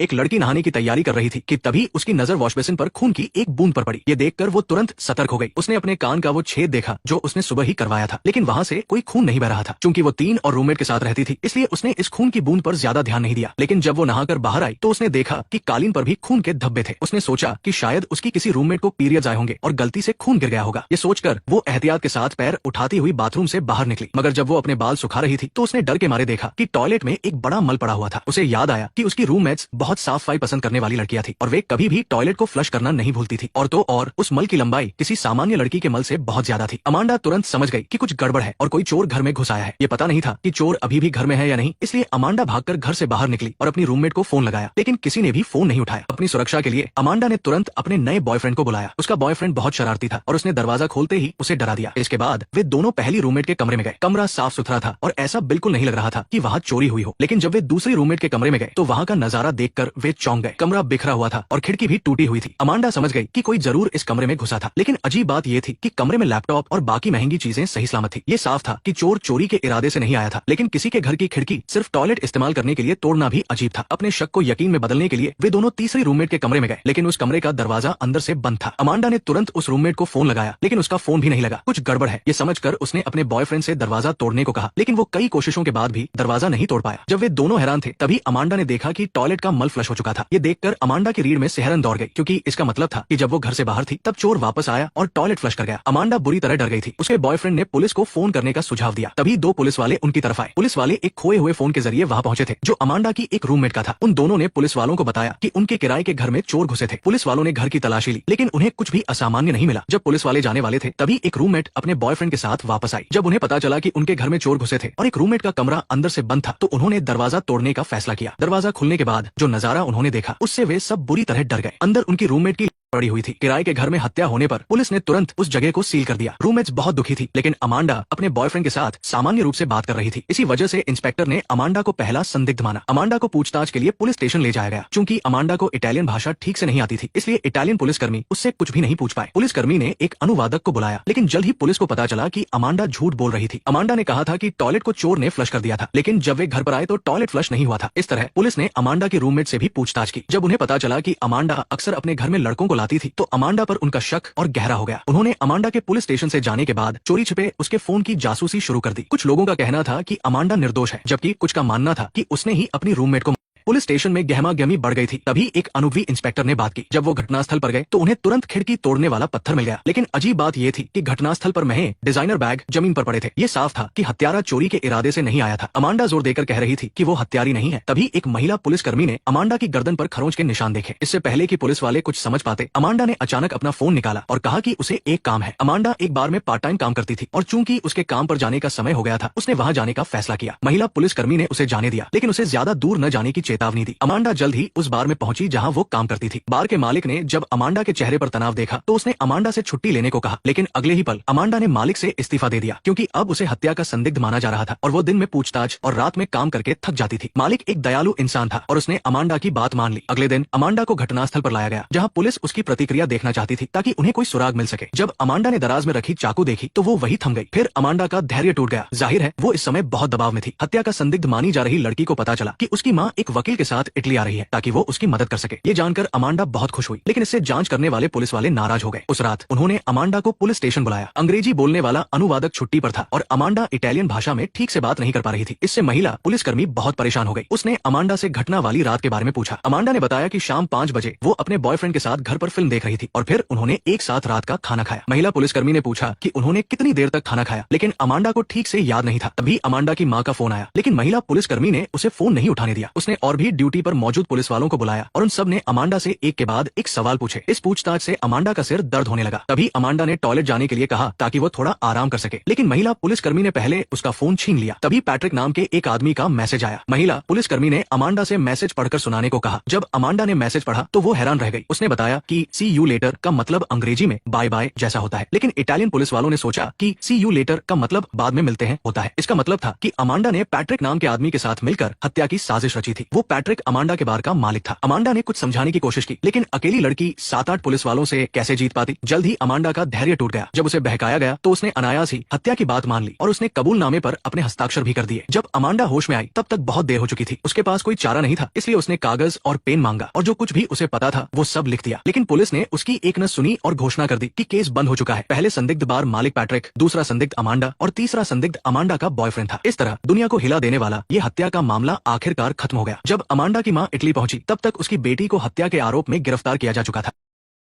एक लड़की नहाने की तैयारी कर रही थी कि तभी उसकी नजर वॉश बेसिन पर खून की एक बूंद पर पड़ी। ये देखकर वो तुरंत सतर्क हो गई। उसने अपने कान का वो छेद देखा जो उसने सुबह ही करवाया था, लेकिन वहां से कोई खून नहीं बह रहा था। चूंकि वो 3 और रूममेट के साथ रहती थी, इसलिए उसने इस खून की बूंद पर ज्यादा ध्यान नहीं दिया। लेकिन जब वो नहाकर बाहर आई तो उसने देखा कि कालीन पर भी खून के धब्बे थे। उसने सोचा कि शायद उसकी किसी रूममेट को पीरियड्स आए होंगे और गलती से खून गिर गया होगा। ये सोचकर वो एहतियात के साथ पैर उठाती हुई बाथरूम से बाहर निकली, मगर जब वो अपने बाल सुखा रही थी तो उसने डर के मारे देखा कि टॉयलेट में एक बड़ा मल पड़ा हुआ था। उसे याद आया कि उसकी रूममेट्स बहुत साफ सफाई पसंद करने वाली लड़कियां थी और वे कभी भी टॉयलेट को फ्लश करना नहीं भूलती थी। और तो और उस मल की लंबाई किसी सामान्य लड़की के मल से बहुत ज्यादा थी। अमांडा तुरंत समझ गई कि कुछ गड़बड़ है और कोई चोर घर में घुस आया है। ये पता नहीं था कि चोर अभी भी घर में है या नहीं, इसलिए अमांडा भागकर घर से बाहर निकली और अपनी रूममेट को फोन लगाया, लेकिन किसी ने भी फोन नहीं उठाया। अपनी सुरक्षा के लिए अमांडा ने तुरंत अपने नए बॉयफ्रेंड को बुलाया। उसका बॉयफ्रेंड बहुत शरारती था और उसने दरवाजा खोलते ही उसे डरा दिया। इसके बाद वे दोनों पहली रूममेट के कमरे में गए। कमरा साफ सुथरा था और ऐसा बिल्कुल नहीं लग रहा था कि वहाँ चोरी हुई हो। लेकिन जब वे दूसरी रूममेट के कमरे में गए तो वहाँ का नजारा देखकर वे चौंक गए। कमरा बिखरा हुआ था और खिड़की भी टूटी हुई थी। अमांडा समझ गई कि कोई जरूर इस कमरे में घुसा था, लेकिन अजीब बात यह थी कि कमरे में लैपटॉप और बाकी महंगी चीजें सही सलामत थी। ये साफ था कि चोर चोरी के इरादे से नहीं आया था, लेकिन किसी के घर की खिड़की सिर्फ टॉयलेट इस्तेमाल करने के लिए तोड़ना भी अजीब था। अपने शक को यकीन में बदलने के लिए वे दोनों तीसरी रूममेट के कमरे में गए, लेकिन उस कमरे का दरवाजा अंदर से बंद था। अमांडा ने तुरंत उस रूममेट को फोन लगाया, लेकिन उसका फोन भी नहीं लगा। कुछ गड़बड़ है ये समझकर उसने अपने बॉयफ्रेंड से दरवाजा तोड़ने को कहा, लेकिन वो कई कोशिशों के बाद भी दरवाजा नहीं तोड़ पाया। जब वे दोनों हैरान थे तभी अमांडा ने देखा कि टॉयलेट का मल फ्लश हो चुका था। ये देखकर अमांडा की रीढ़ में सिहरन दौड़ गई, क्योंकि इसका मतलब था कि जब वो घर से बाहर थी तब चोर वापस आया और टॉयलेट फ्लश कर गया। अमांडा बुरी तरह डर गई थी। उसके बॉयफ्रेंड ने पुलिस को फोन करने का सुझाव दिया। तभी 2 पुलिस वाले उनकी तरफ आए। पुलिस वाले एक खोए हुए फोन के जरिए वहां पहुंचे थे, जो अमांडा की एक रूममेट का था। उन दोनों ने पुलिस वालों को बताया कि उनके किराए के घर में चोर घुसे थे। पुलिस वालों ने घर की तलाशी ली, लेकिन उन्हें कुछ भी असामान्य नहीं मिला। जब पुलिस वाले जाने वाले थे तभी एक रूममेट अपने बॉयफ्रेंड के साथ वापस आई। जब उन्हें पता चला कि उनके घर में चोर घुसे थे और एक रूममेट का कमरा अंदर से बंद था, तो उन्होंने दरवाजा तोड़ने का फैसला किया। दरवाजा खुलने के बाद जो नजारा उन्होंने देखा उससे वे सब बुरी तरह डर गए। अंदर उनकी रूममेट की पड़ी हुई थी। किराए के घर में हत्या होने पर पुलिस ने तुरंत उस जगह को सील कर दिया। रूममेट्स बहुत दुखी थी, लेकिन अमांडा अपने बॉयफ्रेंड के साथ सामान्य रूप से बात कर रही थी। इसी वजह से इंस्पेक्टर ने अमांडा को पहला संदिग्ध माना। अमांडा को पूछताछ के लिए पुलिस स्टेशन ले जाया गया। चूंकि अमांडा को इटालियन भाषा ठीक से नहीं आती थी, इसलिए इटालियन पुलिसकर्मी उससे कुछ भी नहीं पूछ पाए। पुलिसकर्मी ने एक अनुवादक को बुलाया, लेकिन जल्द ही पुलिस को पता चला कि अमांडा झूठ बोल रही थी। अमांडा ने कहा था कि टॉयलेट को चोर ने फ्लश कर दिया था, लेकिन जब वे घर पर आए तो टॉयलेट फ्लश नहीं हुआ था। इस तरह पुलिस ने अमांडा की रूममेट से भी पूछताछ की। जब उन्हें पता चला कि अमांडा अक्सर अपने घर में लड़कों को लाती थी, तो अमांडा पर उनका शक और गहरा हो गया। उन्होंने अमांडा के पुलिस स्टेशन से जाने के बाद चोरी छिपे उसके फोन की जासूसी शुरू कर दी। कुछ लोगों का कहना था कि अमांडा निर्दोष है, जबकि कुछ का मानना था कि उसने ही अपनी रूममेट को। पुलिस स्टेशन में गहमागहमी बढ़ गई थी। तभी एक अनुभवी इंस्पेक्टर ने बात की। जब वो घटनास्थल पर गए तो उन्हें तुरंत खिड़की तोड़ने वाला पत्थर मिल गया, लेकिन अजीब बात यह थी कि घटनास्थल पर महंगे डिजाइनर बैग जमीन पर पड़े थे। ये साफ था कि हत्यारा चोरी के इरादे से नहीं आया था। अमांडा जोर देकर कह रही थी कि वो हत्यारी नहीं है। तभी एक महिला पुलिसकर्मी ने अमांडा की गर्दन पर खरोंच के निशान देखे। इससे पहले कि पुलिस वाले कुछ समझ पाते, अमांडा ने अचानक अपना फोन निकाला और कहा कि उसे एक काम है। अमांडा एक बार में पार्ट टाइम काम करती थी और चूंकि उसके काम पर जाने का समय हो गया था, उसने वहां जाने का फैसला किया। महिला पुलिसकर्मी ने उसे जाने दिया, लेकिन उसे ज्यादा दूर न जाने की चेतावनी दी। अमांडा जल्द ही उस बार में पहुंची जहां वो काम करती थी। बार के मालिक ने जब अमांडा के चेहरे पर तनाव देखा तो उसने अमांडा से छुट्टी लेने को कहा, लेकिन अगले ही पल अमांडा ने मालिक से इस्तीफा दे दिया, क्योंकि अब उसे हत्या का संदिग्ध माना जा रहा था और वो दिन में पूछताछ और रात में काम करके थक जाती थी। मालिक एक दयालु इंसान था और उसने अमांडा की बात मान ली। अगले दिन अमांडा को घटनास्थल पर लाया गया, जहाँ पुलिस उसकी प्रतिक्रिया देखना चाहती थी ताकि उन्हें कोई सुराग मिल सके। जब अमांडा ने दराज में रखी चाकू देखी तो वो वही थम गई। फिर अमांडा का धैर्य टूट गया। जाहिर है वो इस समय बहुत दबाव में थी। हत्या का संदिग्ध मानी जा रही लड़की को पता चला कि उसकी माँ एक वकील के साथ इटली आ रही है ताकि वो उसकी मदद कर सके। ये जानकर अमांडा बहुत खुश हुई, लेकिन इससे जांच करने वाले पुलिस वाले नाराज हो गए। उस रात उन्होंने अमांडा को पुलिस स्टेशन बुलाया। अंग्रेजी बोलने वाला अनुवादक छुट्टी पर था और अमांडा इटालियन भाषा में ठीक से बात नहीं कर पा रही थी। इससे महिला पुलिसकर्मी बहुत परेशान हो गई। उसने अमांडा से घटना वाली रात के बारे में पूछा। अमांडा ने बताया कि शाम 5 बजे वो अपने बॉयफ्रेंड के साथ घर पर फिल्म देख रही थी और फिर उन्होंने एक साथ रात का खाना खाया। महिला पुलिसकर्मी ने पूछा कि उन्होंने कितनी देर तक खाना खाया, लेकिन अमांडा को ठीक से याद नहीं था। तभी अमांडा की माँ का फोन आया, लेकिन महिला पुलिसकर्मी ने उसे फोन नहीं उठाने दिया। उसने और भी ड्यूटी पर मौजूद पुलिस वालों को बुलाया और उन सब ने अमांडा से एक के बाद एक सवाल पूछे। इस पूछताछ से अमांडा का सिर दर्द होने लगा। तभी अमांडा ने टॉयलेट जाने के लिए कहा ताकि वो थोड़ा आराम कर सके, लेकिन महिला पुलिसकर्मी ने पहले उसका फोन छीन लिया। तभी पैट्रिक नाम के एक आदमी का मैसेज आया। महिला पुलिसकर्मी ने अमांडा से मैसेज पढ़कर सुनाने को कहा। जब अमांडा ने मैसेज पढ़ा तो वो हैरान रह गई। उसने बताया कि सी यू लेटर का मतलब अंग्रेजी में बाय बाय जैसा होता है, लेकिन इटालियन पुलिस वालों ने सोचा कि सी यू लेटर का मतलब बाद में मिलते हैं होता है। इसका मतलब था कि अमांडा ने पैट्रिक नाम के आदमी के साथ मिलकर हत्या की साजिश रची थी। वो पैट्रिक अमांडा के बार का मालिक था। अमांडा ने कुछ समझाने की कोशिश की, लेकिन अकेली लड़की 7-8 पुलिस वालों से कैसे जीत पाती। जल्द ही अमांडा का धैर्य टूट गया। जब उसे बहकाया गया तो उसने अनायास ही हत्या की बात मान ली और उसने कबूलनामे पर अपने हस्ताक्षर भी कर दिए। जब अमांडा होश में आई तब तक बहुत देर हो चुकी थी। उसके पास कोई चारा नहीं था, इसलिए उसने कागज और पेन मांगा और जो कुछ भी उसे पता था वो सब लिख दिया। लेकिन पुलिस ने उसकी एक न सुनी और घोषणा कर दी कि केस बंद हो चुका है। पहले संदिग्ध बार मालिक पैट्रिक, दूसरा संदिग्ध अमांडा और तीसरा संदिग्ध अमांडा का बॉयफ्रेंड था। इस तरह दुनिया को हिला देने वाला ये हत्या का मामला आखिरकार खत्म हो गया। जब अमांडा की मां इटली पहुंची तब तक उसकी बेटी को हत्या के आरोप में गिरफ्तार किया जा चुका था।